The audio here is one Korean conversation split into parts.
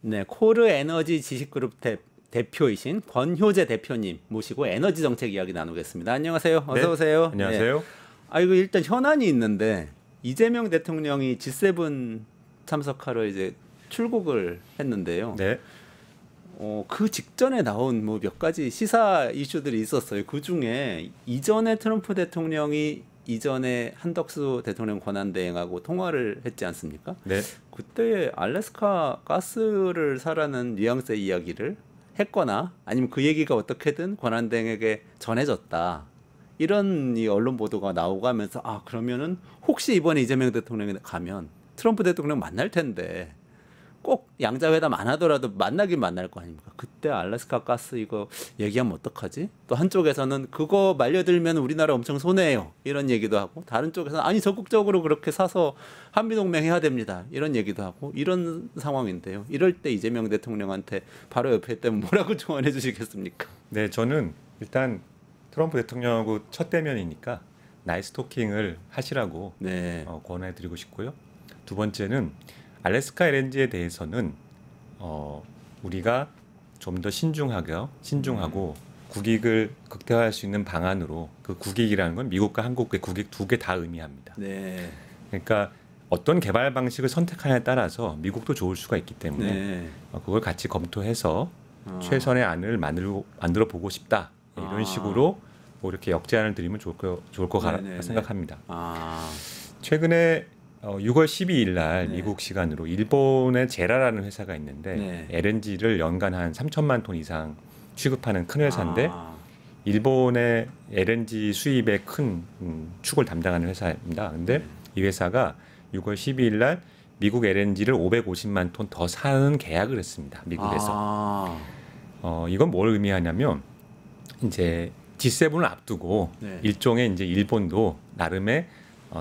네, 코르 에너지 지식그룹 대표이신 권효재 대표님 모시고 에너지 정책 이야기 나누겠습니다. 안녕하세요. 어서 네, 오세요. 안녕하세요. 네. 이거 일단 현안이 있는데 이재명 대통령이 G7 참석하러 이제 출국을 했는데요. 네, 그 직전에 나온 뭐 몇 가지 시사 이슈들이 있었어요. 그 중에 이전에 트럼프 대통령이 이전에 한덕수 대통령 권한대행하고 통화를 했지 않습니까? 네, 그때 알래스카 가스를 사라는 뉘앙스의 이야기를 했거나 아니면 그 얘기가 어떻게든 권한대행에게 전해졌다. 이런 이 언론 보도가 나오고 하면서 그러면은 혹시 이번에 이재명 대통령이 가면 트럼프 대통령 만날 텐데 꼭 양자회담 안 하더라도 만나긴 만날 거 아닙니까? 그때 알래스카 가스 이거 얘기하면 어떡하지? 또 한쪽에서는 그거 말려들면 우리나라 엄청 손해예요. 이런 얘기도 하고 다른 쪽에서는 아니 적극적으로 그렇게 사서 한미동맹 해야 됩니다. 이런 얘기도 하고 이런 상황인데요. 이럴 때 이재명 대통령한테 바로 옆에 있다면 뭐라고 조언해 주시겠습니까? 네, 저는 일단 트럼프 대통령하고 첫 대면이니까 나이스 토킹을 하시라고 네. 권해드리고 싶고요. 두 번째는 알래스카 LNG에 대해서는 우리가 좀 더 신중하고 국익을 극대화할 수 있는 방안으로 그 국익이라는 건 미국과 한국의 국익 두 개 다 의미합니다. 네. 그러니까 어떤 개발 방식을 선택하냐에 따라서 미국도 좋을 수가 있기 때문에 네. 그걸 같이 검토해서 최선의 안을 만들어 보고 싶다. 이런 식으로 뭐 이렇게 역제안을 드리면 좋을 것 같다 생각합니다. 최근에 6월 12일 날 미국 시간으로 일본의 제라라는 회사가 있는데 LNG를 연간 한 3천만 톤 이상 취급하는 큰 회사인데 일본의 LNG 수입의 큰 축을 담당하는 회사입니다. 근데 이 회사가 6월 12일 날 미국 LNG를 550만 톤 더 사는 계약을 했습니다. 미국에서. 이건 뭘 의미하냐면 이제 G7을 앞두고 일종의 이제 일본도 나름의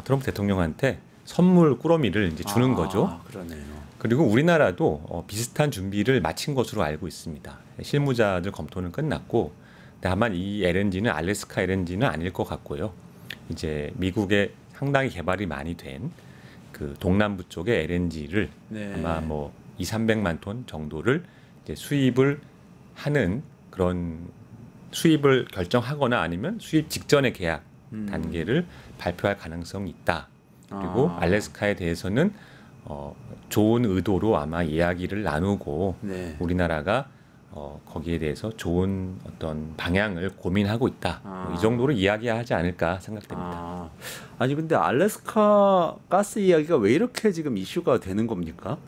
트럼프 대통령한테 선물 꾸러미를 이제 주는 거죠. 그러네요. 그리고 우리나라도 비슷한 준비를 마친 것으로 알고 있습니다. 실무자들 검토는 끝났고 다만 이 LNG는 알래스카 LNG는 아닐 것 같고요. 이제 미국에 상당히 개발이 많이 된 그 동남부 쪽의 LNG를 아마 뭐 200~300만 톤 정도를 이제 수입을 하는 그런 수입을 결정하거나 아니면 수입 직전의 계약 단계를 발표할 가능성이 있다. 그리고 알래스카에 대해서는 좋은 의도로 아마 이야기를 나누고 우리나라가 거기에 대해서 좋은 어떤 방향을 고민하고 있다. 이 정도로 이야기하지 않을까 생각됩니다. 아니 근데 알래스카 가스 이야기가 왜 이렇게 지금 이슈가 되는 겁니까?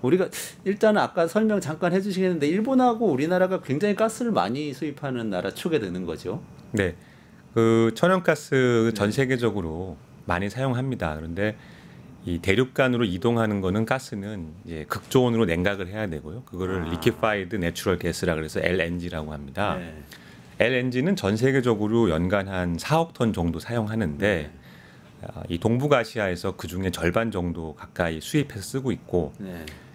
우리가 일단은 아까 설명 잠깐 해주시겠는데 일본하고 우리나라가 굉장히 가스를 많이 수입하는 나라 축에 드는 거죠. 네, 그 천연가스 전 세계적으로 많이 사용합니다. 그런데 이 대륙간으로 이동하는 거는 가스는 이제 극저온으로 냉각을 해야 되고요. 그거를 리퀴파이드 내추럴 가스라 그래서 LNG라고 합니다. LNG는 전 세계적으로 연간 한 4억 톤 정도 사용하는데 이 동북아시아에서 그 중에 절반 정도 가까이 수입해서 쓰고 있고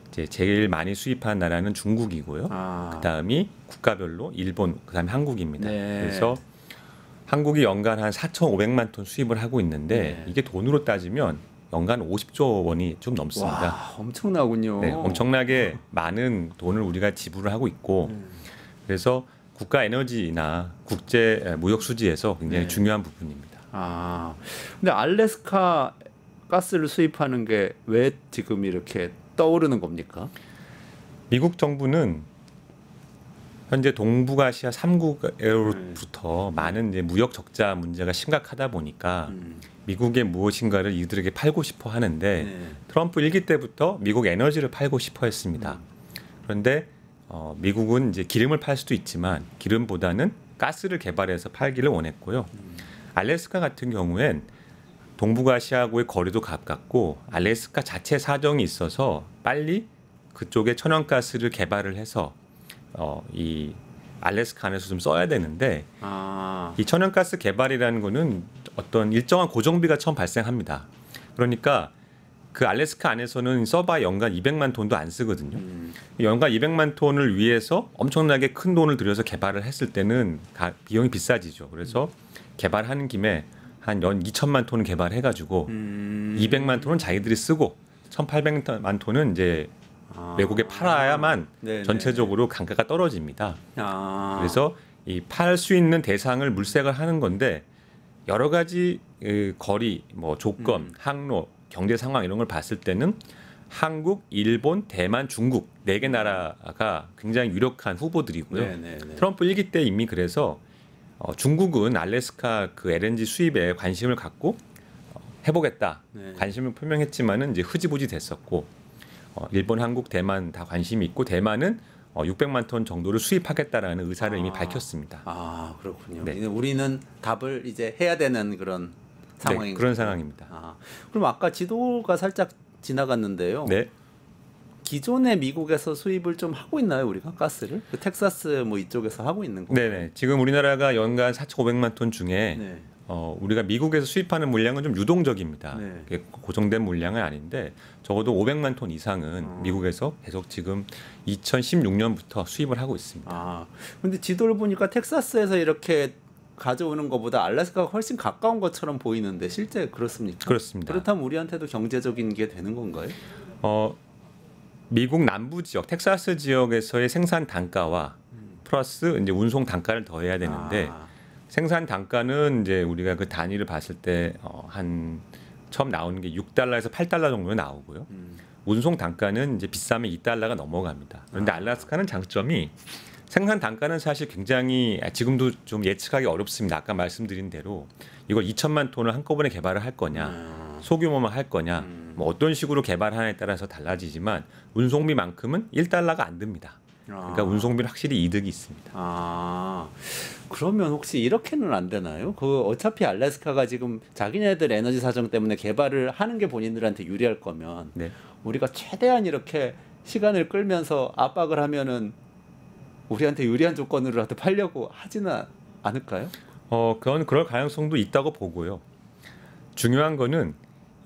이제 제일 많이 수입한 나라는 중국이고요. 그다음이 국가별로 일본, 그다음에 한국입니다. 그래서 한국이 연간 한 4,500만 톤 수입을 하고 있는데 이게 돈으로 따지면 연간 50조 원이 좀 넘습니다. 와, 엄청나군요. 네, 엄청나게 많은 돈을 우리가 지불을 하고 있고 그래서 국가 에너지나 국제 무역 수지에서 굉장히 중요한 부분입니다. 근데 알래스카 가스를 수입하는 게 왜 지금 이렇게 떠오르는 겁니까? 미국 정부는 현재 동북아시아 3국으로부터 많은 이제 무역 적자 문제가 심각하다 보니까 미국의 무엇인가를 이들에게 팔고 싶어 하는데 트럼프 1기 때부터 미국 에너지를 팔고 싶어 했습니다. 그런데 미국은 이제 기름을 팔 수도 있지만 기름보다는 가스를 개발해서 팔기를 원했고요. 알래스카 같은 경우엔 동북아시아하고의 거리도 가깝고 알래스카 자체 사정이 있어서 빨리 그쪽에 천연가스를 개발을 해서 이 알래스카 안에서 좀 써야 되는데 이 천연가스 개발이라는 거는 어떤 일정한 고정비가 처음 발생합니다. 그러니까 그 알래스카 안에서는 써봐 연간 200만 톤도 안 쓰거든요. 연간 200만 톤을 위해서 엄청나게 큰 돈을 들여서 개발을 했을 때는 비용이 비싸지죠. 그래서 개발하는 김에 한 연 2천만 톤을 개발해가지고 200만 톤은 자기들이 쓰고 1,800만 톤은 이제 외국에 팔아야만 네네. 전체적으로 단가가 떨어집니다. 아. 그래서 이 팔 수 있는 대상을 물색을 하는 건데 여러 가지 거리, 뭐 조건, 항로, 경제 상황 이런 걸 봤을 때는 한국, 일본, 대만, 중국 4개 나라가 굉장히 유력한 후보들이고요. 네네네. 트럼프 1기 때 이미 그래서 중국은 알래스카 그 LNG 수입에 관심을 갖고 해보겠다 네. 관심을 표명했지만은 이제 흐지부지 됐었고 일본, 한국, 대만 다 관심이 있고 대만은 600만 톤 정도를 수입하겠다라는 의사를 이미 밝혔습니다. 아 그렇군요. 네. 이제 우리는 답을 이제 해야 되는 그런 상황인 네, 그런 거죠. 상황입니다. 아, 그럼 아까 지도가 살짝 지나갔는데요. 네. 기존에 미국에서 수입을 좀 하고 있나요, 우리가 가스를? 그 텍사스 뭐 이쪽에서 하고 있는 건가요? 네네. 지금 우리나라가 연간 4,500만 톤 중에 네. 우리가 미국에서 수입하는 물량은 좀 유동적입니다. 네. 그게 고정된 물량은 아닌데 적어도 500만 톤 이상은 미국에서 계속 지금 2016년부터 수입을 하고 있습니다. 아, 근데 지도를 보니까 텍사스에서 이렇게 가져오는 것보다 알래스카가 훨씬 가까운 것처럼 보이는데 실제 그렇습니까? 그렇습니다. 그렇다면 우리한테도 경제적인 게 되는 건가요? 미국 남부 지역, 텍사스 지역에서의 생산 단가와 플러스 이제 운송 단가를 더해야 되는데 아, 생산 단가는 이제 우리가 그 단위를 봤을 때 한 처음 나오는 게 6달러에서 8달러 정도 나오고요. 운송 단가는 이제 비싸면 2달러가 넘어갑니다. 그런데 알래스카는 장점이 생산 단가는 사실 굉장히 지금도 좀 예측하기 어렵습니다. 아까 말씀드린 대로 이걸 2천만 톤을 한꺼번에 개발을 할 거냐, 소규모만 할 거냐, 뭐 어떤 식으로 개발하냐에 따라서 달라지지만 운송비만큼은 1달러가 안 듭니다. 그러니까 운송비는 확실히 이득이 있습니다. 아, 그러면 혹시 이렇게는 안 되나요? 그 어차피 알래스카가 지금 자기네들 에너지 사정 때문에 개발을 하는 게 본인들한테 유리할 거면 네. 우리가 최대한 이렇게 시간을 끌면서 압박을 하면은 우리한테 유리한 조건으로라도 팔려고 하지는 않을까요? 그건 그럴 가능성도 있다고 보고요. 중요한 거는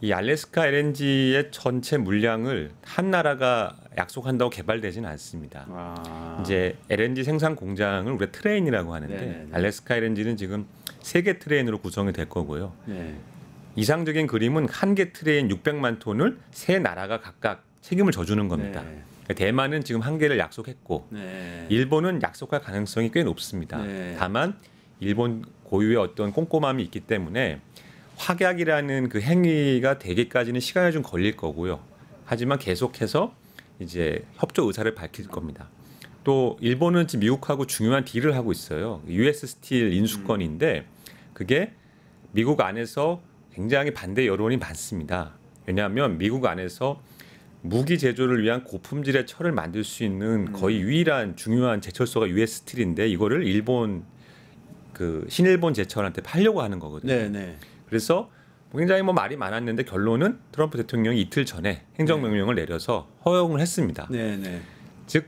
이 알래스카 LNG의 전체 물량을 한 나라가 약속한다고 개발되지는 않습니다. 아, 이제 LNG 생산 공장을 우리가 트레인이라고 하는데 네네네. 알래스카 LNG는 지금 3개 트레인으로 구성이 될 거고요. 네. 이상적인 그림은 한 개 트레인 600만 톤을 3나라가 각각 책임을 져주는 겁니다. 네. 대만은 지금 한 개를 약속했고 네. 일본은 약속할 가능성이 꽤 높습니다. 네. 다만 일본 고유의 어떤 꼼꼼함이 있기 때문에 확약이라는 그 행위가 되기까지는 시간이 좀 걸릴 거고요. 하지만 계속해서 이제 협조 의사를 밝힐 겁니다. 또 일본은 지금 미국하고 중요한 딜을 하고 있어요. US 스틸 인수권인데 그게 미국 안에서 굉장히 반대 여론이 많습니다. 왜냐하면 미국 안에서 무기 제조를 위한 고품질의 철을 만들 수 있는 거의 유일한 중요한 제철소가 US 스틸인데 이거를 일본 그 신일본 제철한테 팔려고 하는 거거든요. 네, 네. 그래서 굉장히 뭐 말이 많았는데 결론은 트럼프 대통령이 이틀 전에 행정명령을 내려서 허용을 했습니다. 네, 네. 즉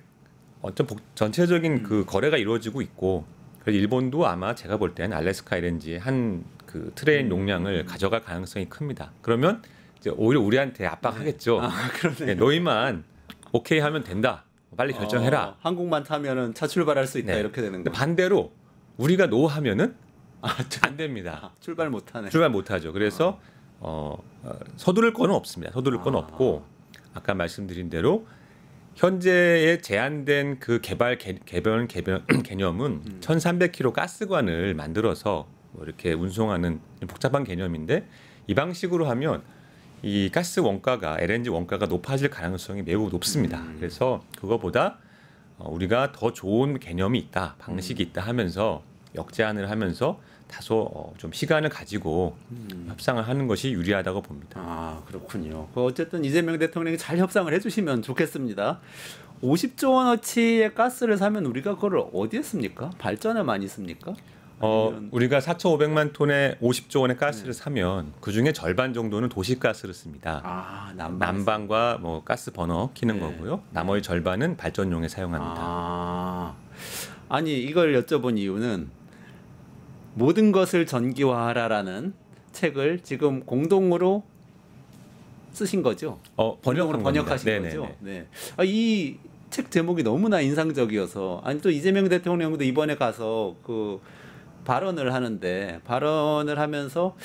어떤 전체적인 그 거래가 이루어지고 있고 그래서 일본도 아마 제가 볼 때는 알래스카 LNG의 한 그 트레인 용량을 가져갈 가능성이 큽니다. 그러면 이제 오히려 우리한테 압박하겠죠. 아, 그러네. 네, 너희만 오케이 하면 된다. 빨리 결정해라. 한국만 타면은 차 출발할 수 있다 네. 이렇게 되는 근데 거. 반대로 우리가 노 하면은 안 됩니다. 출발 못 하네. 출발 못하죠. 그래서 서두를 거는 없습니다. 서두를 건 없고 아까 말씀드린 대로 현재의 제한된 그 개발 개념은 1,300km 가스관을 만들어서 뭐 이렇게 운송하는 복잡한 개념인데 이 방식으로 하면 이 가스 원가가 LNG 원가가 높아질 가능성이 매우 높습니다. 그래서 그거보다 우리가 더 좋은 개념이 있다, 방식이 있다 하면서 역제안을 하면서 다소 좀 시간을 가지고 협상을 하는 것이 유리하다고 봅니다. 아, 그렇군요. 어쨌든 이재명 대통령이 잘 협상을 해주시면 좋겠습니다. 50조 원어치의 가스를 사면 우리가 그걸 어디에 씁니까? 발전에 많이 씁니까? 아니면- 우리가 4,500만 톤의 50조 원의 가스를 사면 그 중에 절반 정도는 도시가스를 씁니다. 아, 난방과 뭐 가스 버너 키는 네. 거고요. 나머지 절반은 발전용에 사용합니다. 아, 아니 이걸 여쭤본 이유는 모든 것을 전기화하라라는 책을 지금 공동으로 쓰신 거죠? 번역으로 번역하신 거죠? 네. 아, 이 책 제목이 너무나 인상적이어서 아니 또 이재명 대통령도 이번에 가서 그 발언을 하는데 발언을 하면서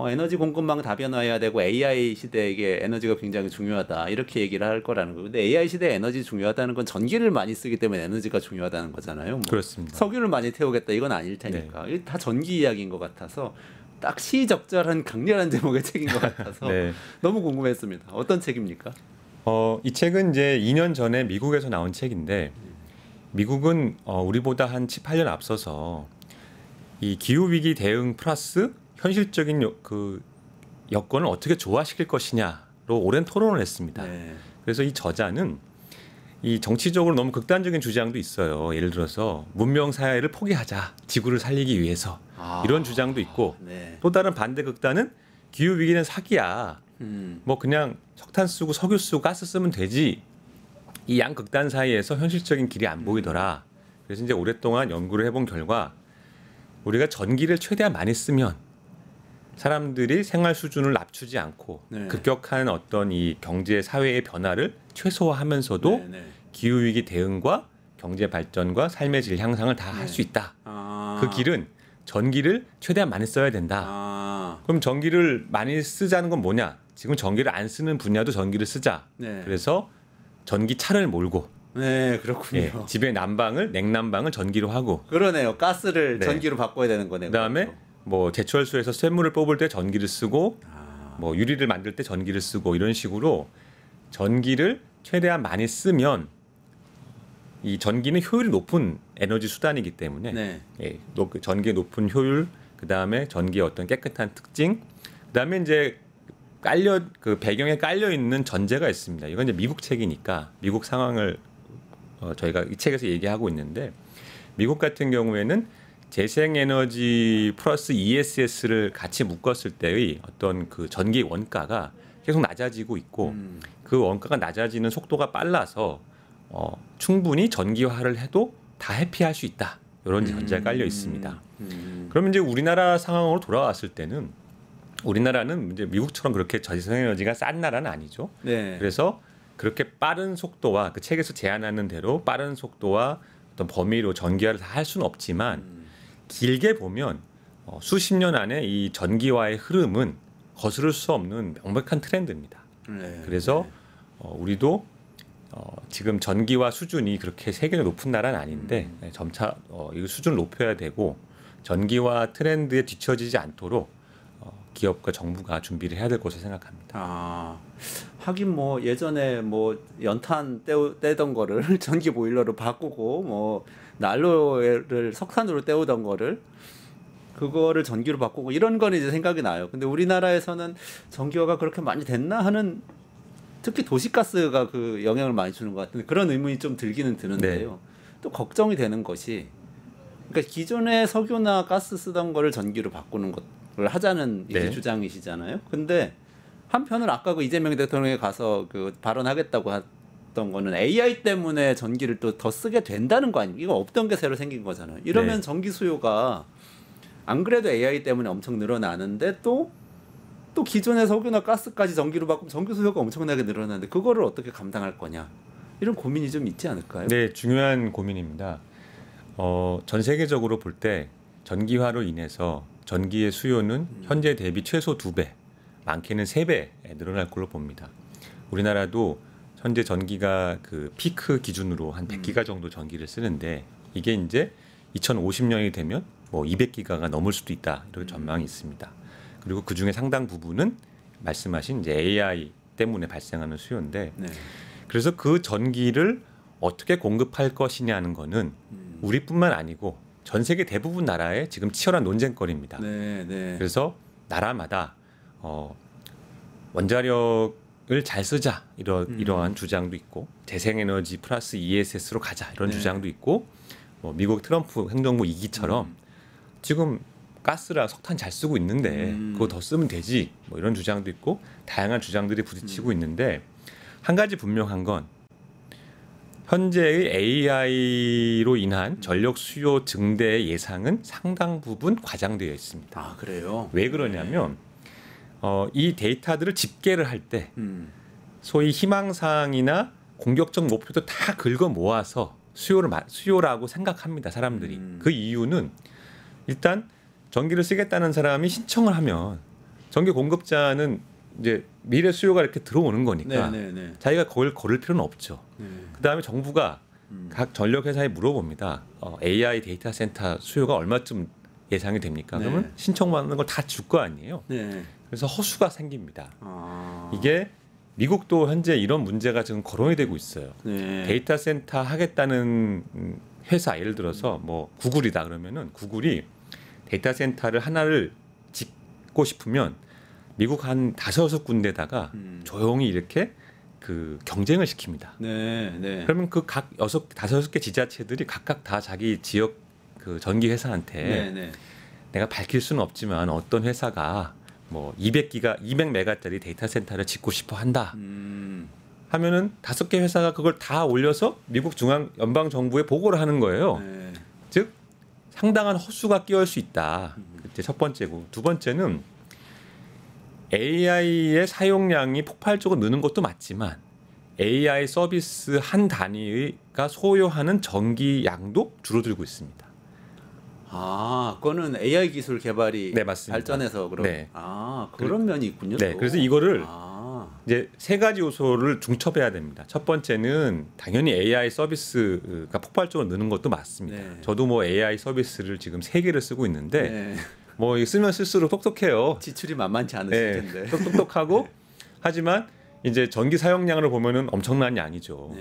에너지 공급망 다변화해야 되고 AI 시대에 에너지가 굉장히 중요하다 이렇게 얘기를 할 거라는 거예요. 근데 AI 시대에 에너지 중요하다는 건 전기를 많이 쓰기 때문에 에너지가 중요하다는 거잖아요. 뭐 그렇습니다. 석유를 많이 태우겠다 이건 아닐 테니까 이게 다 전기 이야기인 것 같아서 딱 시적절한 강렬한 제목의 책인 것 같아서 네. 너무 궁금했습니다. 어떤 책입니까? 이 책은 이제 2년 전에 미국에서 나온 책인데 미국은 우리보다 한 7, 8년 앞서서 이 기후 위기 대응 플러스 현실적인 그 여건을 어떻게 조화시킬 것이냐로 오랜 토론을 했습니다. 네. 그래서 이 저자는 이 정치적으로 너무 극단적인 주장도 있어요. 예를 들어서 문명 사회를 포기하자, 지구를 살리기 위해서 이런 주장도 있고 네. 또 다른 반대 극단은 기후 위기는 사기야. 뭐 그냥 석탄 쓰고 석유 쓰고 가스 쓰면 되지. 이 양 극단 사이에서 현실적인 길이 안 보이더라. 그래서 이제 오랫동안 연구를 해본 결과 우리가 전기를 최대한 많이 쓰면 사람들이 생활 수준을 낮추지 않고 네. 급격한 어떤 이 경제 사회의 변화를 최소화하면서도 네, 네. 기후 위기 대응과 경제 발전과 삶의 질 향상을 다 할 수 있다. 그 길은 전기를 최대한 많이 써야 된다. 그럼 전기를 많이 쓰자는 건 뭐냐? 지금 전기를 안 쓰는 분야도 전기를 쓰자. 네. 그래서 전기차를 몰고 네, 그렇군요. 예, 집의 난방을 냉난방을 전기로 하고 그러네요. 가스를 네. 전기로 바꿔야 되는 거네요. 그다음에 그것도. 뭐 제철소에서 쇳물을 뽑을 때 전기를 쓰고 뭐 유리를 만들 때 전기를 쓰고 이런 식으로 전기를 최대한 많이 쓰면 이 전기는 효율이 높은 에너지 수단이기 때문에 네. 예, 전기의 높은 효율 그다음에 전기의 어떤 깨끗한 특징 그다음에 이제 그 배경에 깔려 있는 전제가 있습니다. 이건 이제 미국 책이니까 미국 상황을 저희가 이 책에서 얘기하고 있는데 미국 같은 경우에는 재생에너지 플러스 ESS를 같이 묶었을 때의 어떤 그 전기 원가가 계속 낮아지고 있고 그 원가가 낮아지는 속도가 빨라서 충분히 전기화를 해도 다 회피할 수 있다. 이런 전제가 깔려 있습니다. 그러면 이제 우리나라 상황으로 돌아왔을 때는 우리나라는 이제 미국처럼 그렇게 재생에너지가 싼 나라는 아니죠. 네. 그래서 그렇게 빠른 속도와 그 책에서 제안하는 대로 빠른 속도와 어떤 범위로 전기화를 다 할 수는 없지만 길게 보면 수십 년 안에 이 전기화의 흐름은 거스를 수 없는 명백한 트렌드입니다. 네. 그래서 우리도 지금 전기화 수준이 그렇게 세계적으로 높은 나라는 아닌데 점차 이 수준을 높여야 되고 전기화 트렌드에 뒤처지지 않도록 기업과 정부가 준비를 해야 될 것으로 생각합니다. 하긴 뭐 예전에 뭐 연탄 떼던 거를 전기 보일러로 바꾸고 뭐 난로를 석탄으로 때우던 거를 그거를 전기로 바꾸고 이런 거는 이제 생각이 나요. 근데 우리나라에서는 전기화가 그렇게 많이 됐나 하는 특히 도시가스가 그 영향을 많이 주는 것 같은데 그런 의문이 좀 들기는 드는데요. 또 걱정이 되는 것이 그러니까 기존에 석유나 가스 쓰던 거를 전기로 바꾸는 것을 하자는 이제 주장이시잖아요. 근데 한편으로 아까 그 이재명 대통령이 가서 그 발언하겠다고 했던 거는 AI 때문에 전기를 또 더 쓰게 된다는 거 아닙니까? 이거 없던 게 새로 생긴 거잖아요. 이러면 전기 수요가 안 그래도 AI 때문에 엄청 늘어나는데 또 기존의 석유나 가스까지 전기로 바꾸면 전기 수요가 엄청나게 늘어나는데 그거를 어떻게 감당할 거냐 이런 고민이 좀 있지 않을까요? 네, 중요한 고민입니다. 전 세계적으로 볼 때 전기화로 인해서 전기의 수요는 현재 대비 최소 2배, 많게는 3배 늘어날 걸로 봅니다. 우리나라도 현재 전기가 그 피크 기준으로 한 100기가 정도 전기를 쓰는데 이게 이제 2050년이 되면 뭐 200기가가 넘을 수도 있다 이렇게 전망이 있습니다. 그리고 그 중에 상당 부분은 말씀하신 이제 AI 때문에 발생하는 수요인데 그래서 그 전기를 어떻게 공급할 것이냐는 거는 우리뿐만 아니고 전 세계 대부분 나라의 지금 치열한 논쟁거리입니다. 그래서 나라마다 원자력을 잘 쓰자 이러한 주장도 있고 재생에너지 플러스 ESS로 가자 이런 주장도 있고 뭐 미국 트럼프 행정부 2기처럼 지금 가스랑 석탄 잘 쓰고 있는데 그거 더 쓰면 되지 뭐 이런 주장도 있고 다양한 주장들이 부딪히고 있는데 한 가지 분명한 건 현재의 AI로 인한 전력 수요 증대의 예상은 상당 부분 과장되어 있습니다. 아 그래요? 왜 그러냐면 이 데이터들을 집계를 할 때 소위 희망사항이나 공격적 목표도 다 긁어 모아서 수요라고 생각합니다. 사람들이. 그 이유는 일단 전기를 쓰겠다는 사람이 신청을 하면 전기 공급자는 이제 미래 수요가 이렇게 들어오는 거니까 자기가 그걸 고를 필요는 없죠. 그다음에 정부가 각 전력 회사에 물어봅니다. AI 데이터 센터 수요가 얼마쯤 예상이 됩니까? 그러면 신청받는 걸 다 줄 거 아니에요. 그래서 허수가 생깁니다. 이게 미국도 현재 이런 문제가 지금 거론이 되고 있어요. 데이터 센터 하겠다는 회사 예를 들어서 뭐 구글이다 그러면은 구글이 데이터 센터를 하나를 짓고 싶으면 미국 한 5-6군데다가 조용히 이렇게 그 경쟁을 시킵니다. 그러면 그 각 5-6개 지자체들이 각각 다 자기 지역 그 전기 회사한테 내가 밝힐 수는 없지만 어떤 회사가 뭐 200메가짜리 데이터 센터를 짓고 싶어 한다. 하면은 5개 회사가 그걸 다 올려서 미국 중앙 연방 정부에 보고를 하는 거예요. 즉 상당한 허수가 끼어올 수 있다. 그게 첫 번째고 두 번째는 AI의 사용량이 폭발적으로 느는 것도 맞지만 AI 서비스 한 단위가 소요하는 전기 양도 줄어들고 있습니다. 그거는 AI 기술 개발이 네, 맞습니다. 발전해서 그런. 네. 그런 면이 있군요. 네, 또. 그래서 이거를 이제 3가지 요소를 중첩해야 됩니다. 첫 번째는 당연히 AI 서비스가 폭발적으로 느는 것도 맞습니다. 저도 뭐 AI 서비스를 지금 3개를 쓰고 있는데 뭐 쓰면 쓸수록 똑똑해요. 지출이 만만치 않으실 텐데. 똑똑하고 하지만 이제 전기 사용량을 보면은 엄청난 양이죠.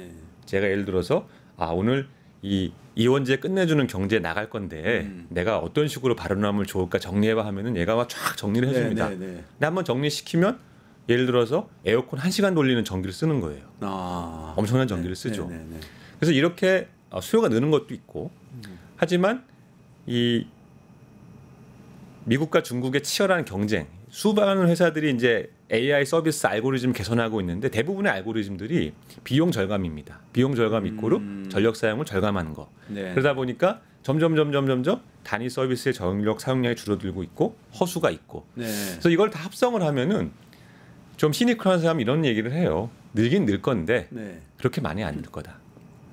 제가 예를 들어서 오늘 이 이원재 끝내주는 경제에 나갈 건데 내가 어떤 식으로 발언하면 좋을까 정리해봐 하면은 얘가 쫙 정리를 해줍니다. 근데 한번 정리시키면 예를 들어서 에어컨 1시간 돌리는 전기를 쓰는 거예요. 엄청난 전기를 쓰죠. 그래서 이렇게 수요가 느는 것도 있고 하지만 이 미국과 중국의 치열한 경쟁 수많은 회사들이 이제 AI 서비스 알고리즘 개선하고 있는데 대부분의 알고리즘들이 비용 절감입니다. 비용 절감 이꼬르 전력 사용을 절감하는 거. 그러다 보니까 점점 단위 서비스의 전력 사용량이 줄어들고 있고 허수가 있고. 그래서 이걸 다 합성을 하면은 좀 시니컬한 사람이 이런 얘기를 해요. 늘긴 늘 건데 그렇게 많이 안 늘 거다.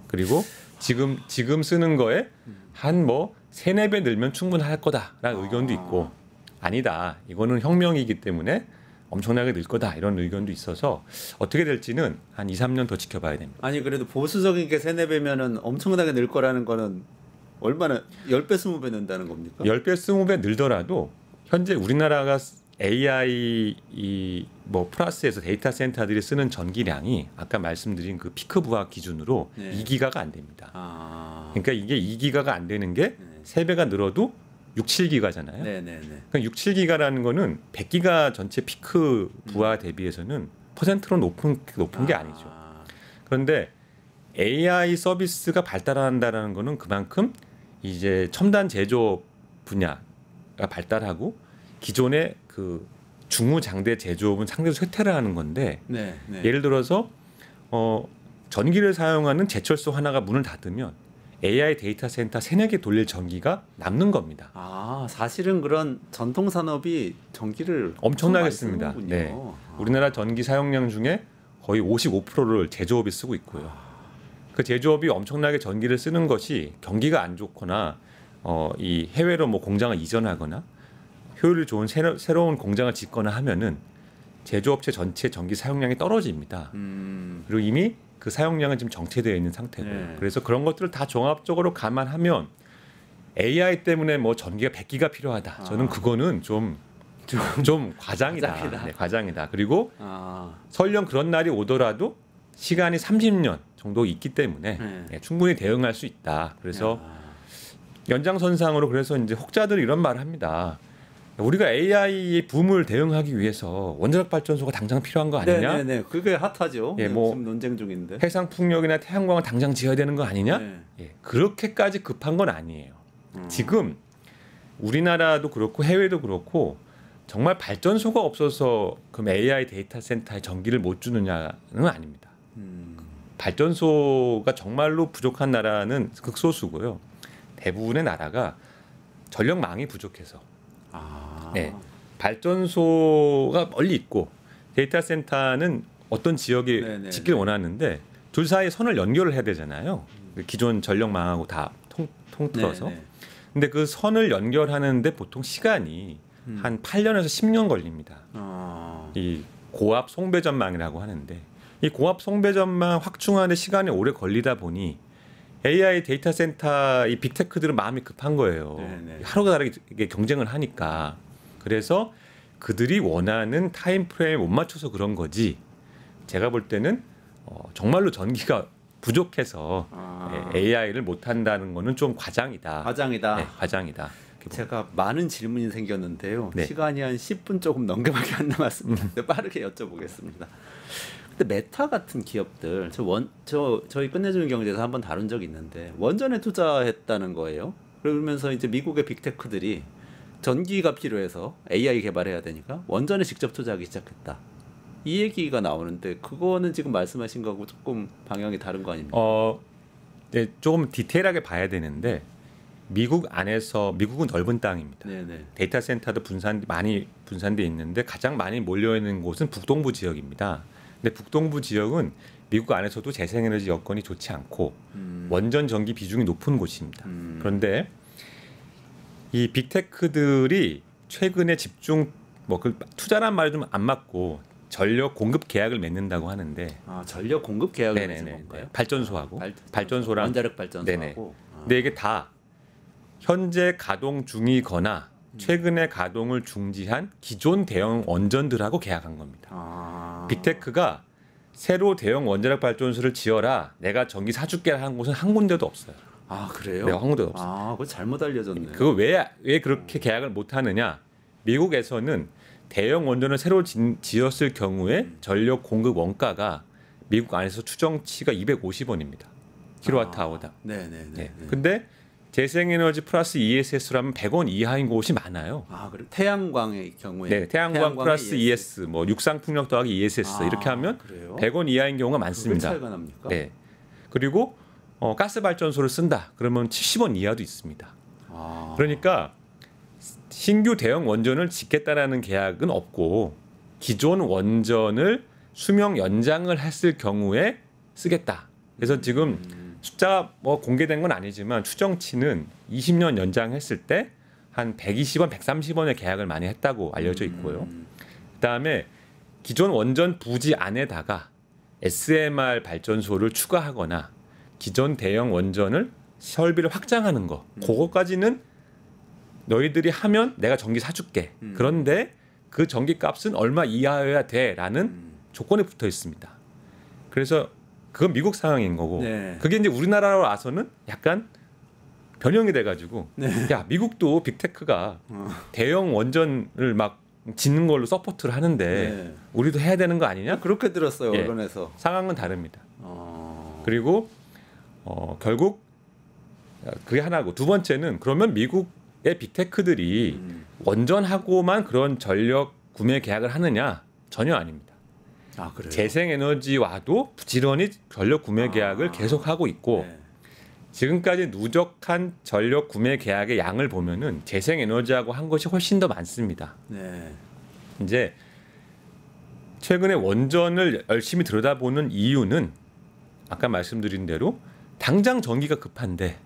그리고 지금 쓰는 거에 한 뭐 3-4배 늘면 충분할 거다라는 의견도 있고 아니다. 이거는 혁명이기 때문에 엄청나게 늘 거다. 이런 의견도 있어서 어떻게 될지는 한 2-3년 더 지켜봐야 됩니다. 아니 그래도 보수적인 게 3-4배면은 엄청나게 늘 거라는 거는 얼마나 10배 20배 는다는 겁니까? 10배 20배 늘더라도 현재 우리나라가 AI 뭐 플러스에서 데이터 센터들이 쓰는 전기량이 아까 말씀드린 그 피크 부하 기준으로 2기가가 안 됩니다. 그러니까 이게 2기가가 안 되는 게 3배가 늘어도 6-7기가잖아요. 그러니까 6-7기가라는 거는 100기가 전체 피크 부하 대비해서는 퍼센트로 높은 게 아니죠. 그런데 AI 서비스가 발달한다라는 거는 그만큼 이제 첨단 제조업 분야가 발달하고 기존의 그 중후장대 제조업은 상대적으로 쇠퇴를 하는 건데 예를 들어서 전기를 사용하는 제철소 하나가 문을 닫으면 AI 데이터 센터 3-4개 돌릴 전기가 남는 겁니다. 사실은 그런 전통 산업이 전기를 엄청나게 씁니다. 우리나라 전기 사용량 중에 거의 55%를 제조업이 쓰고 있고요. 그 제조업이 엄청나게 전기를 쓰는 것이 경기가 안 좋거나 이 해외로 뭐 공장을 이전하거나 효율이 좋은 새로운 공장을 짓거나 하면은 제조업체 전체 전기 사용량이 떨어집니다. 그리고 이미 그 사용량은 지금 정체되어 있는 상태고요. 그래서 그런 것들을 다 종합적으로 감안하면 AI 때문에 뭐 전기가 100기가 필요하다. 저는 그거는 좀 과장이다. 과장이다. 그리고 설령 그런 날이 오더라도 시간이 30년 정도 있기 때문에 충분히 대응할 수 있다. 그래서 연장선상으로 그래서 이제 혹자들이 이런 말을 합니다. 우리가 AI의 붐을 대응하기 위해서 원자력 발전소가 당장 필요한 거 아니냐? 그게 핫하죠. 뭐 지금 논쟁 중인데. 해상 풍력이나 태양광을 당장 지어야 되는 거 아니냐? 그렇게까지 급한 건 아니에요. 지금 우리나라도 그렇고 해외도 그렇고 정말 발전소가 없어서 그럼 AI 데이터 센터에 전기를 못 주느냐는 아닙니다. 발전소가 정말로 부족한 나라는 극소수고요. 대부분의 나라가 전력망이 부족해서 발전소가 멀리 있고 데이터 센터는 어떤 지역에 짓길 원하는데 둘 사이에 선을 연결을 해야 되잖아요. 기존 전력망하고 다 통틀어서. 근데 그 선을 연결하는데 보통 시간이 한 8년에서 10년 걸립니다. 이 고압 송배전망이라고 하는데 이 고압 송배전망 확충하는 시간이 오래 걸리다 보니 AI 데이터 센터 이 빅테크들은 마음이 급한 거예요. 네네. 하루가 다르게 이게 경쟁을 하니까. 그래서 그들이 원하는 타임 프레임에 못 맞춰서 그런 거지. 제가 볼 때는 정말로 전기가 부족해서 AI를 못 한다는 거는 좀 과장이다. 과장이다. 네, 과장이다. 제가 많은 질문이 생겼는데요. 네. 시간이 한 10분 조금 넘게밖에 안 남았습니다. 근데 빠르게 여쭤보겠습니다. 근데 메타 같은 기업들 저희 끝내주는 경제에서 한번 다룬 적이 있는데 원전에 투자했다는 거예요. 그러면서 이제 미국의 빅테크들이 전기가 필요해서 AI 개발해야 되니까 원전에 직접 투자하기 시작했다. 이 얘기가 나오는데 그거는 지금 말씀하신 거하고 조금 방향이 다른 거 아닙니까? 네, 조금 디테일하게 봐야 되는데 미국 안에서 미국은 넓은 땅입니다. 네네. 데이터 센터도 많이 분산돼 있는데 가장 많이 몰려 있는 곳은 북동부 지역입니다. 근데 북동부 지역은 미국 안에서도 재생에너지 여건이 좋지 않고 원전 전기 비중이 높은 곳입니다. 그런데 이 빅테크들이 최근에 집중 그 투자란 말이 좀 안 맞고 전력 공급 계약을 맺는다고 하는데 전력 공급 계약을 맺는 네네네. 건가요? 발전소하고 발전소랑 원자력 발전소하고. 네네. 근데 이게 다 현재 가동 중이거나 최근에 가동을 중지한 기존 대형 원전들하고 계약한 겁니다. 빅테크가 새로 대형 원자력 발전소를 지어라, 내가 전기 사줄게 하는 곳은 한 군데도 없어요. 그래요? 네, 한 군데도 없어요. 그거 잘못 알려졌네. 그거 왜 그렇게 계약을 못 하느냐? 미국에서는 대형 원전을 새로 지었을 경우에 전력 공급 원가가 미국 안에서 추정치가 250원입니다. 킬로와트아워당. 네네네. 네. 근데 재생에너지 플러스 ESS라면 100원 이하인 곳이 많아요. 그래. 태양광의 경우에. 네, 태양광 플러스 ES, 뭐 육상풍력 더하기 ESS 이렇게 하면 그래요? 100원 이하인 경우가 그 많습니다. 차이가 납니까? 네. 그리고 가스 발전소를 쓴다. 그러면 70원 이하도 있습니다. 그러니까 신규 대형 원전을 짓겠다라는 계약은 없고 기존 원전을 수명 연장을 했을 경우에 쓰겠다. 그래서 지금 숫자가 공개된 건 아니지만 추정치는 20년 연장했을 때 한 120원, 130원의 계약을 많이 했다고 알려져 있고요. 그다음에 기존 원전 부지 안에다가 SMR 발전소를 추가하거나 기존 대형 원전을 설비를 확장하는 거, 그거까지는 너희들이 하면 내가 전기 사줄게. 그런데 그 전기 값은 얼마 이하여야 돼라는 조건이 붙어 있습니다. 그래서 그건 미국 상황인 거고, 네. 그게 이제 우리나라로 와서는 약간 변형이 돼가지고, 야 미국도 빅테크가 대형 원전을 막 짓는 걸로 서포트를 하는데 우리도 해야 되는 거 아니냐? 그렇게 들었어요. 예. 언론에서. 상황은 다릅니다. 그리고 결국 그게 하나고, 두 번째는 그러면 미국의 빅테크들이 원전하고만 그런 전력 구매 계약을 하느냐? 전혀 아닙니다. 그래요? 재생에너지와도 부지런히 전력 구매 계약을 계속하고 있고, 네. 지금까지 누적한 전력 구매 계약의 양을 보면은 재생에너지하고 한 것이 훨씬 더 많습니다. 네. 이제 최근에 원전을 열심히 들여다보는 이유는 아까 말씀드린 대로 당장 전기가 급한데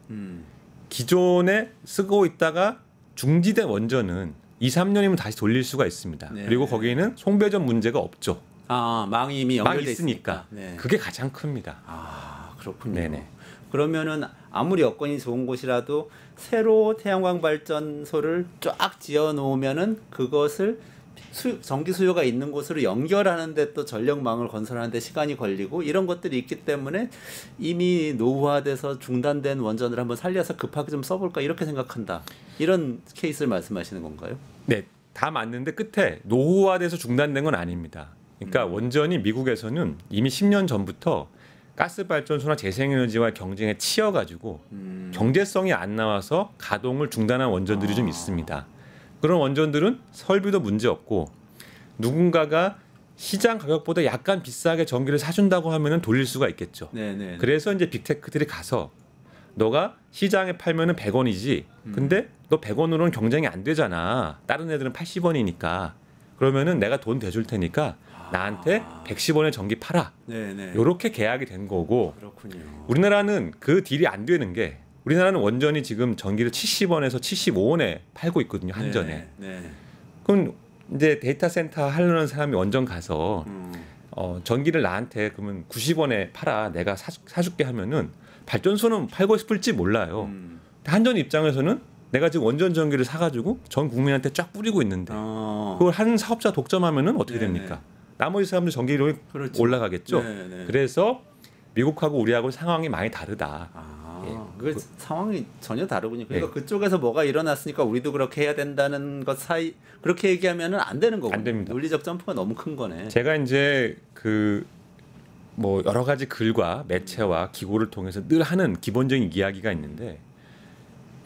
기존에 쓰고 있다가 중지된 원전은 2, 3년이면 다시 돌릴 수가 있습니다. 네. 그리고 거기에는 송배전 문제가 없죠. 망이 이미 망이 연결돼 있으니까. 네. 그게 가장 큽니다. 그렇군요. 네네. 그러면은 아무리 여건이 좋은 곳이라도 새로 태양광 발전소를 쫙 지어 놓으면은 그것을 전기 수요가 있는 곳으로 연결하는데 또 전력망을 건설하는데 시간이 걸리고 이런 것들이 있기 때문에 이미 노후화돼서 중단된 원전을 한번 살려서 급하게 좀 써볼까 이렇게 생각한다. 이런 케이스를 말씀하시는 건가요? 네, 다 맞는데 끝에 노후화돼서 중단된 건 아닙니다. 그러니까 원전이 미국에서는 이미 10년 전부터 가스 발전소나 재생에너지와 경쟁에 치여가지고 경제성이 안 나와서 가동을 중단한 원전들이 좀 있습니다. 그런 원전들은 설비도 문제 없고 누군가가 시장 가격보다 약간 비싸게 전기를 사준다고 하면은 돌릴 수가 있겠죠. 네네. 그래서 이제 빅테크들이 가서 너가 시장에 팔면은 100원이지. 근데 너 100원으로는 경쟁이 안 되잖아. 다른 애들은 80원이니까. 그러면은 내가 돈 대줄 테니까 나한테 110원에 전기 팔아. 네네. 이렇게 계약이 된 거고, 그렇군요. 우리나라는 그 딜이 안 되는 게 우리나라는 원전이 지금 전기를 70원에서 75원에 팔고 있거든요. 한전에. 네. 그럼 이제 데이터 센터 하려는 사람이 원전 가서 전기를 나한테 그러면 90원에 팔아 내가 사줄게 하면은 발전소는 팔고 싶을지 몰라요. 한전 입장에서는 내가 지금 원전 전기를 사가지고 전 국민한테 쫙 뿌리고 있는데 그걸 한 사업자 독점하면은 어떻게 됩니까? 나머지 사람들 전기료이 그렇죠. 올라가겠죠. 네네. 그래서 미국하고 우리하고 상황이 많이 다르다. 그 상황이 전혀 다르군요. 그러니까 예. 그쪽에서 뭐가 일어났으니까 우리도 그렇게 해야 된다는 것 사이 그렇게 얘기하면은 안 되는 거군요. 안 됩니다. 논리적 점프가 너무 큰 거네. 제가 이제 그 뭐 여러 가지 글과 매체와 기고를 통해서 늘 하는 기본적인 이야기가 있는데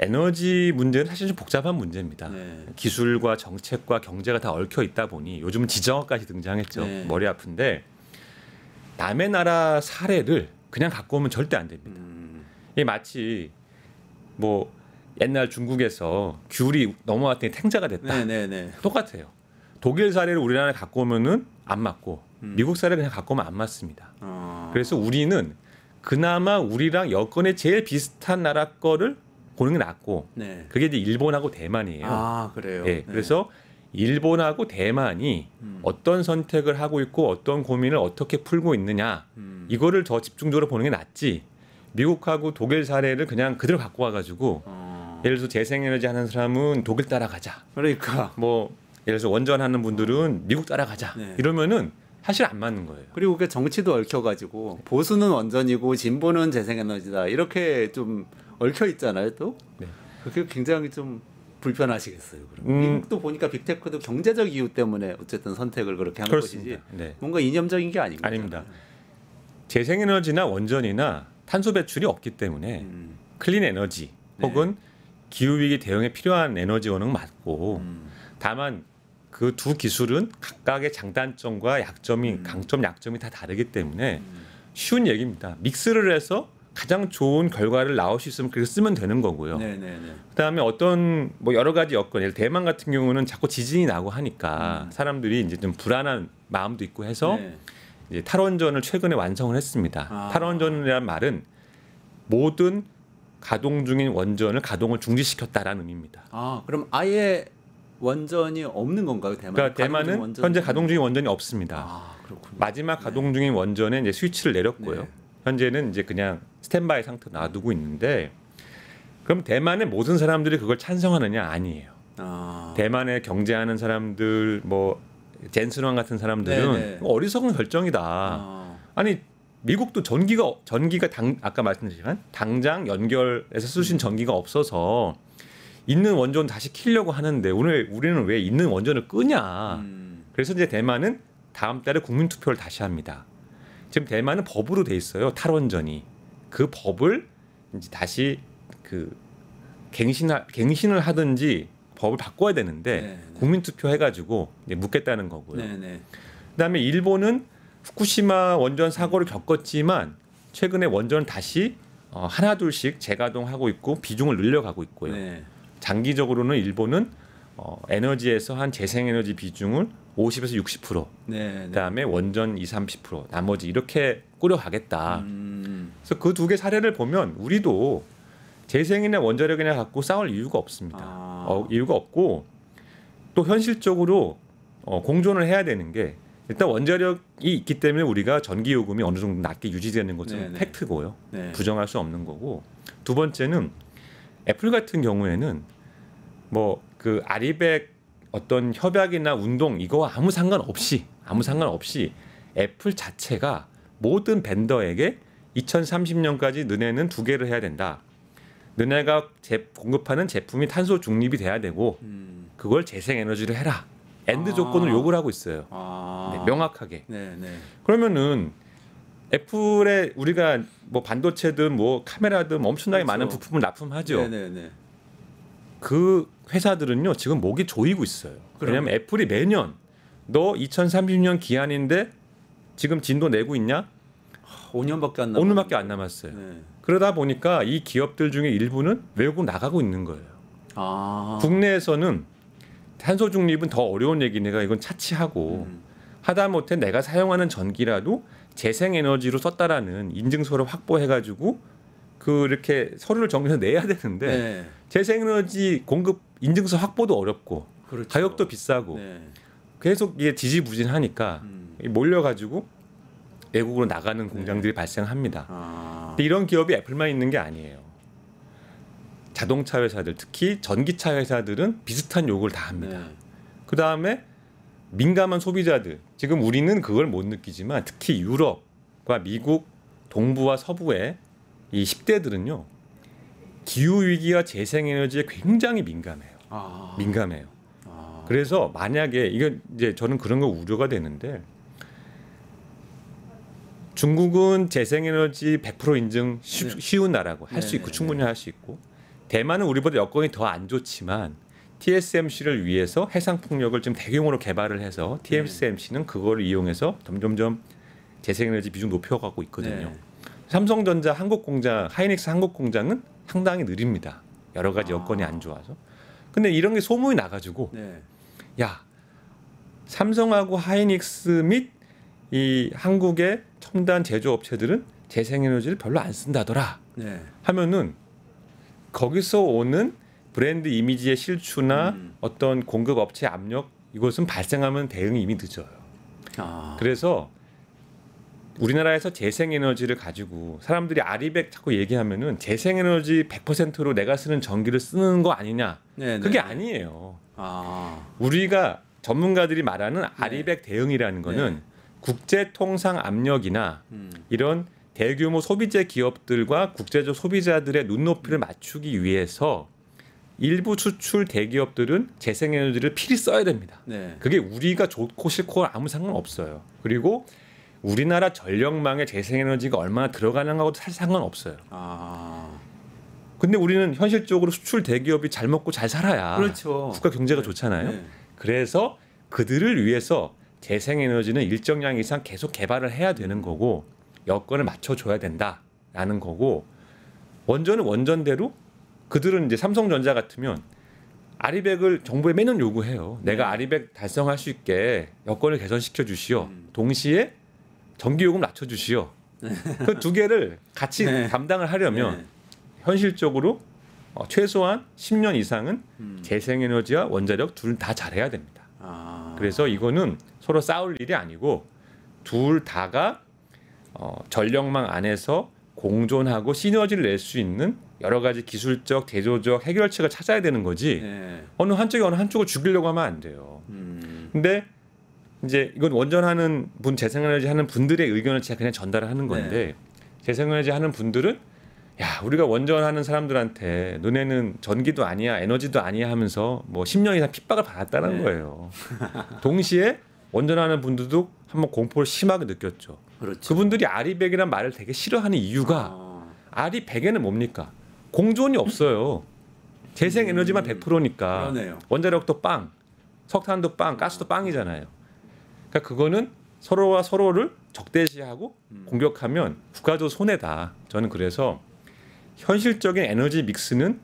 에너지 문제는 사실 좀 복잡한 문제입니다. 네. 기술과 정책과 경제가 다 얽혀 있다 보니 요즘은 지정학까지 등장했죠. 네. 머리 아픈데 남의 나라 사례를 그냥 갖고 오면 절대 안 됩니다. 이게 마치 뭐 옛날 중국에서 귤이 넘어왔더니 탱자가 됐다. 네네네. 똑같아요. 독일 사례를 우리나라에 갖고 오면은 안 맞고 미국 사례를 그냥 갖고 오면 안 맞습니다. 그래서 우리는 그나마 우리랑 여건이 제일 비슷한 나라 거를 보는 게 낫고 네. 그게 이제 일본하고 대만이에요. 아 그래요. 예, 그래서 일본하고 대만이 어떤 선택을 하고 있고 어떤 고민을 어떻게 풀고 있느냐 이거를 더 집중적으로 보는 게 낫지. 미국하고 독일 사례를 그냥 그대로 갖고 와가지고 예를 들어서 재생에너지 하는 사람은 독일 따라가자. 그러니까 뭐 예를 들어서 원전하는 분들은 미국 따라가자. 네. 이러면은 사실 안 맞는 거예요. 그리고 그 정치도 얽혀가지고 보수는 원전이고 진보는 재생에너지다 이렇게 좀 얽혀 있잖아요. 또 네. 그게 굉장히 좀 불편하시겠어요. 그럼. 미국도 보니까 빅테크도 경제적 이유 때문에 어쨌든 선택을 그렇게 한 그렇습니다. 것이지 네. 뭔가 이념적인 게 아닌 거죠. 아닙니다. 재생에너지나 원전이나 탄소 배출이 없기 때문에 클린 에너지 혹은 기후 위기 대응에 필요한 에너지원은 맞고 다만 그 두 기술은 각각의 장단점과 약점이 강점 약점이 다 다르기 때문에 쉬운 얘기입니다. 믹스를 해서 가장 좋은 결과를 나올 수 있으면 그렇게 쓰면 되는 거고요. 네네네. 그다음에 어떤 뭐 여러 가지 여건, 예를 대만 같은 경우는 자꾸 지진이 나고 하니까 사람들이 이제 좀 불안한 마음도 있고 해서 네. 이제 탈원전을 최근에 완성을 했습니다. 아. 탈원전이라는 말은 모든 가동 중인 원전을 가동을 중지시켰다라는 의미입니다. 아 그럼 아예 원전이 없는 건가요? 대만? 그러니까 대만은 현재 가동 중인 원전이 없습니다. 아 그렇군요. 마지막 가동 중인 원전에 이제 스위치를 내렸고요. 네. 현재는 이제 그냥 스탠바이 상태 놔두고 있는데 그럼 대만의 모든 사람들이 그걸 찬성하느냐? 아니에요. 아. 대만에 경제하는 사람들 뭐 젠슨왕 같은 사람들은 네네. 어리석은 결정이다. 아. 아니 미국도 전기가 아까 말씀드렸지만 당장 연결해서 쓸 수 있는 전기가 없어서 있는 원전 다시 키려고 하는데 오늘 우리는 왜 있는 원전을 끄냐? 그래서 이제 대만은 다음 달에 국민 투표를 다시 합니다. 지금 대만은 법으로 돼 있어요. 탈원전이 그 법을 이제 다시 그 갱신을 하든지 법을 바꿔야 되는데 네. 국민 투표 해가지고 이제 묻겠다는 거고요. 네네. 그다음에 일본은 후쿠시마 원전 사고를 겪었지만 최근에 원전을 다시 하나 둘씩 재가동하고 있고 비중을 늘려가고 있고요. 네. 장기적으로는 일본은 에너지에서 한 재생에너지 비중을 50에서 60%, 네. 그다음에 원전 20-30%, 나머지 이렇게 꾸려가겠다. 그래서 그 두 개 사례를 보면 우리도 재생이나 원자력이나 갖고 싸울 이유가 없습니다. 이유가 없고 또 현실적으로 공존을 해야 되는 게 일단 원자력이 있기 때문에 우리가 전기 요금이 어느 정도 낮게 유지되는 것은 네네. 팩트고요. 네. 부정할 수 없는 거고 두 번째는 애플 같은 경우에는 뭐 그 아리백 어떤 협약이나 운동 이거와 아무 상관없이 애플 자체가 모든 벤더에게 2030년까지 너네는 두 개를 해야 된다. 너네가 공급하는 제품이 탄소 중립이 돼야 되고 그걸 재생에너지로 해라. 엔드 조건을 요구를 하고 있어요. 네, 명확하게. 네네. 그러면은 애플에 우리가 뭐 반도체든 뭐 카메라든 뭐 엄청나게 그렇죠. 많은 부품을 납품하죠. 네네네. 그 회사들은요 지금 목이 조이고 있어요. 왜냐하면 애플이 매년 너 2030년 기한인데 지금 진도 내고 있냐? 5년밖에 안 남았어요. 5년밖에 안 남았어요. 네. 그러다 보니까 이 기업들 중에 일부는 외국 나가고 있는 거예요. 국내에서는 탄소 중립은 더 어려운 얘기니까 이건 차치하고 하다못해 내가 사용하는 전기라도 재생에너지로 썼다라는 인증서를 확보해가지고 그 이렇게 서류를 정리해서 내야 되는데 네. 재생에너지 공급 인증서 확보도 어렵고 그렇죠. 가격도 비싸고 네. 계속 이게 지지부진하니까 몰려가지고 외국으로 나가는 공장들이 발생합니다. 아. 근데 이런 기업이 애플만 있는 게 아니에요. 자동차 회사들, 특히 전기차 회사들은 비슷한 요구를 다 합니다. 네. 그 다음에 민감한 소비자들, 지금 우리는 그걸 못 느끼지만 특히 유럽과 미국 동부와 서부의 이 10대들은요 기후 위기와 재생에너지에 굉장히 민감해요. 아. 민감해요. 아. 그래서 만약에 이건 이제 저는 그런 거 우려가 되는데 중국은 재생에너지 100% 인증 네. 쉬운 나라고 할 수 네, 있고 네, 충분히 할 수 있고 대만은 우리보다 여건이 더 안 좋지만 TSMC를 위해서 해상 풍력을 지금 대규모로 개발을 해서 TSMC는 그걸 이용해서 점점점 재생에너지 비중 높여가고 있거든요. 네. 삼성전자 한국 공장, 하이닉스 한국 공장은 상당히 느립니다. 여러 가지 여건이 안 좋아서. 근데 이런 게 소문이 나가지고 네. 야 삼성하고 하이닉스 및 이 한국의 첨단 제조업체들은 재생에너지를 별로 안 쓴다더라 네. 하면은 거기서 오는 브랜드 이미지의 실추나 어떤 공급 업체 압력 이것은 발생하면 대응이 이미 늦어요. 아. 그래서 우리나라에서 재생에너지를 가지고 사람들이 아리백 자꾸 얘기하면은 재생에너지 100%로 내가 쓰는 전기를 쓰는 거 아니냐? 네, 그게 네. 아니에요. 아. 우리가 전문가들이 말하는 아리백 대응이라는 거는 네. 국제 통상 압력이나 이런 대규모 소비재 기업들과 국제적 소비자들의 눈높이를 맞추기 위해서 일부 수출 대기업들은 재생에너지를 필히 써야 됩니다. 네. 그게 우리가 좋고 싫고 아무 상관없어요. 그리고 우리나라 전력망에 재생에너지가 얼마나 들어가는가하고도 사실 상관없어요. 아. 근데 우리는 현실적으로 수출 대기업이 잘 먹고 잘 살아야 그렇죠. 국가 경제가 좋잖아요. 네. 그래서 그들을 위해서 재생에너지는 일정량 이상 계속 개발을 해야 되는 거고 여건을 맞춰줘야 된다라는 거고 원전은 원전대로 그들은 이제 삼성전자 같으면 아리백을 정부에 매년 요구해요. 내가 아리백 달성할 수 있게 여건을 개선시켜 주시오. 동시에 전기요금 낮춰주시오. 그 두 개를 같이 네. 담당을 하려면 네. 현실적으로 최소한 10년 이상은 재생에너지와 원자력 둘 다 잘해야 됩니다. 아. 그래서 이거는 서로 싸울 일이 아니고 둘 다가 전력망 안에서 공존하고 시너지를 낼 수 있는 여러 가지 기술적, 제조적 해결책을 찾아야 되는 거지. 네. 어느 한쪽이 어느 한쪽을 죽이려고 하면 안 돼요. 근데 이제 이건 원전하는 분, 재생에너지 하는 분들의 의견을 제가 그냥 전달을 하는 건데 재생에너지 하는 분들은 야 우리가 원전하는 사람들한테 너네는 전기도 아니야, 에너지도 아니야 하면서 뭐 10년 이상 핍박을 받았다는 네. 거예요. 동시에 원전하는 분들도 한번 공포를 심하게 느꼈죠. 그렇죠. 그분들이 아리백이란 말을 되게 싫어하는 이유가 아. 아리백에는 뭡니까? 공존이 없어요. 재생에너지만 100%니까 그러네요. 원자력도 빵, 석탄도 빵, 가스도 빵이잖아요. 그러니까 그거는 서로와 서로를 적대시하고 공격하면 국가도 손해다. 저는 그래서 현실적인 에너지 믹스는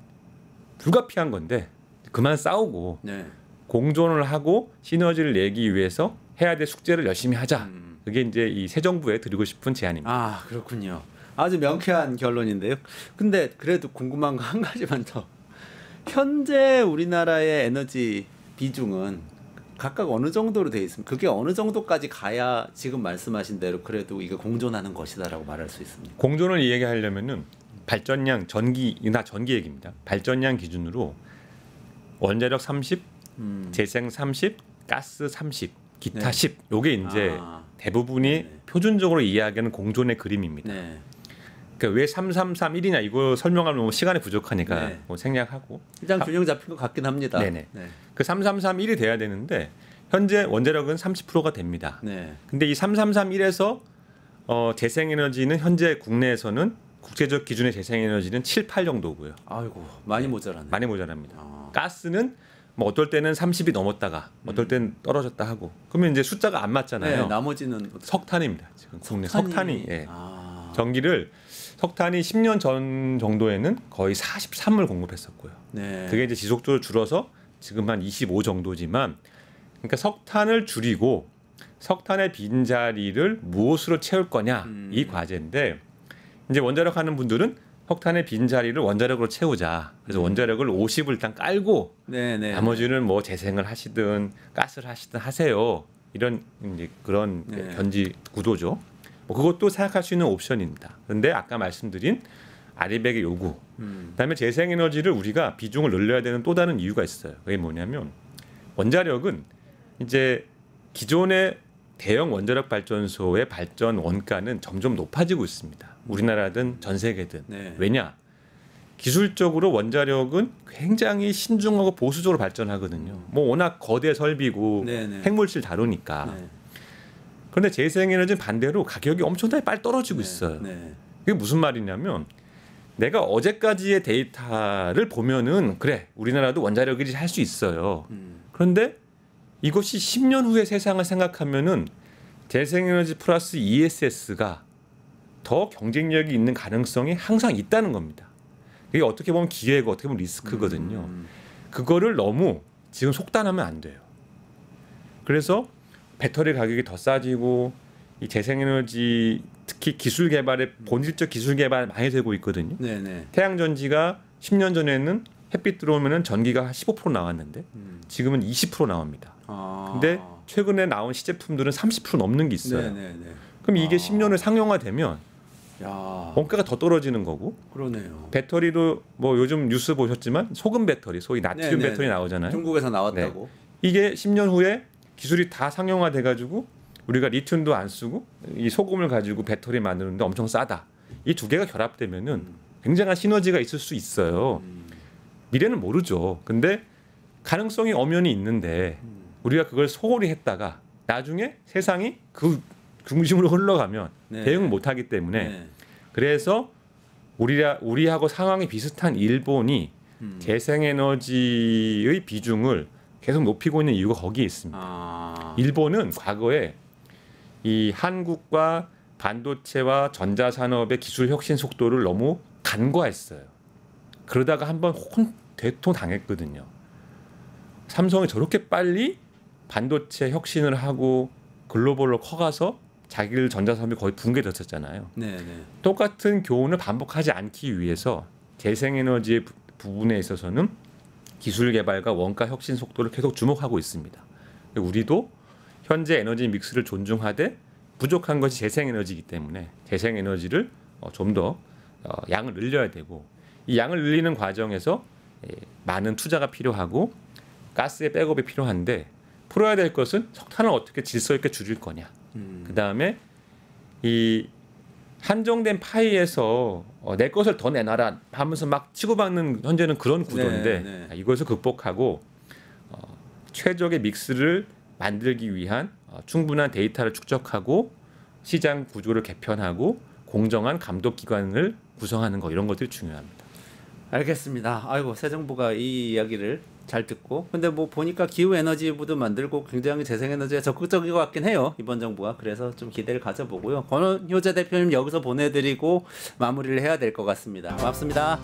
불가피한 건데 그만 싸우고 네. 공존을 하고 시너지를 내기 위해서 해야 될 숙제를 열심히 하자. 그게 이제 이 새 정부에 드리고 싶은 제안입니다. 아, 그렇군요. 아주 명쾌한 결론인데요. 근데 그래도 궁금한 거 한 가지만 더. 현재 우리나라의 에너지 비중은 각각 어느 정도로 돼 있습니까? 그게 어느 정도까지 가야 지금 말씀하신 대로 그래도 이게 공존하는 것이다라고 말할 수 있습니까? 공존을 이야기하려면은 발전량 전기 얘기입니다. 발전량 기준으로 원자력 30, 재생 30, 가스 30, 기타 네. 10. 요게 이제 아. 대부분이 네. 표준적으로 이야기하는 공존의 그림입니다. 네. 그러니까 왜 3331이냐 이거 설명하면 너무 시간이 부족하니까 네. 뭐 생략하고 일단 균형 잡힌 것 같긴 합니다. 네네. 네. 그 3331이 돼야 되는데 현재 원자력은 30%가 됩니다. 네. 근데 이 3331에서 재생에너지는 현재 국내에서는 국제적 기준의 재생에너지는 7, 8 정도고요. 아이고, 많이 모자라네. 많이 모자랍니다. 아. 가스는 뭐 어떨 때는 30이 넘었다가 어떨 때는 떨어졌다 하고 그러면 이제 숫자가 안 맞잖아요. 네, 나머지는 석탄입니다. 지금 국내 석탄이 예. 아. 전기를 석탄이 10년 전 정도에는 거의 43을 공급했었고요. 네. 그게 이제 지속적으로 줄어서 지금 한 25 정도지만 그러니까 석탄을 줄이고 석탄의 빈자리를 무엇으로 채울 거냐 이 과제인데 이제 원자력 하는 분들은 석탄의 빈자리를 원자력으로 채우자. 그래서 원자력을 50을 일단 깔고 네네. 나머지는 뭐 재생을 하시든 가스를 하시든 하세요. 이런 이제 그런 네. 견지 구도죠. 뭐 그것도 생각할 수 있는 옵션입니다. 그런데 아까 말씀드린 아리백의 요구, 그다음에 재생에너지를 우리가 비중을 늘려야 되는 또 다른 이유가 있어요. 그게 뭐냐면 원자력은 이제 기존의 대형 원자력 발전소의 발전 원가는 점점 높아지고 있습니다. 우리나라든 전 세계든. 네. 왜냐? 기술적으로 원자력은 굉장히 신중하고 보수적으로 발전하거든요. 뭐 워낙 거대 설비고 네네. 핵물질 다루니까. 네. 그런데 재생에너지는 반대로 가격이 엄청나게 빨리 떨어지고 있어요. 네. 그게 무슨 말이냐면 내가 어제까지의 데이터를 보면은 그래 우리나라도 원자력이 할 수 있어요. 그런데 이것이 10년 후의 세상을 생각하면은 재생에너지 플러스 ESS가 더 경쟁력이 있는 가능성이 항상 있다는 겁니다. 이게 어떻게 보면 기회고 어떻게 보면 리스크거든요. 그거를 너무 지금 속단하면 안 돼요. 그래서 배터리 가격이 더 싸지고 이 재생에너지 특히 기술 개발에 본질적 기술 개발 많이 되고 있거든요. 네네. 태양 전지가 10년 전에는 햇빛 들어오면은 전기가 15% 나왔는데 지금은 20% 나옵니다. 아. 근데 최근에 나온 시제품들은 30% 넘는 게 있어요. 네네네. 그럼 이게 10년 후에 상용화되면 야. 원가가 더 떨어지는 거고 그러네요. 배터리도 뭐 요즘 뉴스 보셨지만 소금 배터리 소위 나트륨 네네네. 배터리 나오잖아요. 중국에서 나왔다고. 이게 10년 후에 기술이 다 상용화돼 가지고 우리가 리튬도 안 쓰고 이 소금을 가지고 배터리 만드는데 엄청 싸다. 이 두 개가 결합되면은 굉장한 시너지가 있을 수 있어요. 미래는 모르죠. 근데 가능성이 엄연히 있는데 우리가 그걸 소홀히 했다가 나중에 세상이 그 중심으로 흘러가면 네. 대응을 못하기 때문에 네. 그래서 우리하고 상황이 비슷한 일본이 재생에너지의 비중을 계속 높이고 있는 이유가 거기에 있습니다. 아. 일본은 과거에 이 한국과 반도체와 전자산업의 기술 혁신 속도를 너무 간과했어요. 그러다가 한번 대통 당했거든요. 삼성이 저렇게 빨리 반도체 혁신을 하고 글로벌로 커가서 자기들 전자산업이 거의 붕괴됐었잖아요. 네네. 똑같은 교훈을 반복하지 않기 위해서 재생에너지의 부분에 있어서는 기술 개발과 원가 혁신 속도를 계속 주목하고 있습니다. 우리도 현재 에너지 믹스를 존중하되 부족한 것이 재생에너지이기 때문에 재생에너지를 좀 더 양을 늘려야 되고 이 양을 늘리는 과정에서 많은 투자가 필요하고 가스의 백업이 필요한데 풀어야 될 것은 석탄을 어떻게 질서 있게 줄일 거냐. 그 다음에 이 한정된 파이에서 내 것을 더 내놔라 하면서 막 치고받는 현재는 그런 구도인데 네, 네. 이것을 극복하고 최적의 믹스를 만들기 위한 충분한 데이터를 축적하고 시장 구조를 개편하고 공정한 감독 기관을 구성하는 거 이런 것들이 중요합니다. 알겠습니다. 아이고 새 정부가 이 이야기를 잘 듣고 근데 뭐 보니까 기후 에너지부도 만들고 굉장히 재생에너지에 적극적인 것 같긴 해요 이번 정부가. 그래서 좀 기대를 가져보고요. 권효재 대표님 여기서 보내드리고 마무리를 해야 될 것 같습니다. 고맙습니다.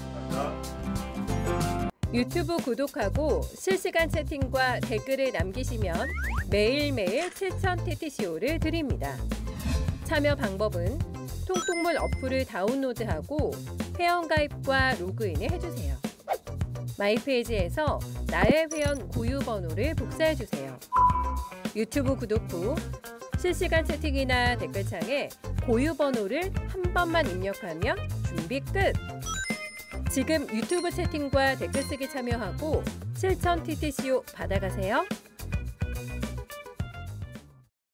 유튜브 구독하고 실시간 채팅과 댓글을 남기시면 매일매일 7천 TTCO를 드립니다. 참여 방법은 통통물 어플을 다운로드하고 회원가입과 로그인을 해주세요. 마이페이지에서 나의 회원 고유 번호를 복사해주세요. 유튜브 구독 후 실시간 채팅이나 댓글창에 고유 번호를 한 번만 입력하면 준비 끝! 지금 유튜브 채팅과 댓글 쓰기 참여하고 실천 TTCO 받아가세요.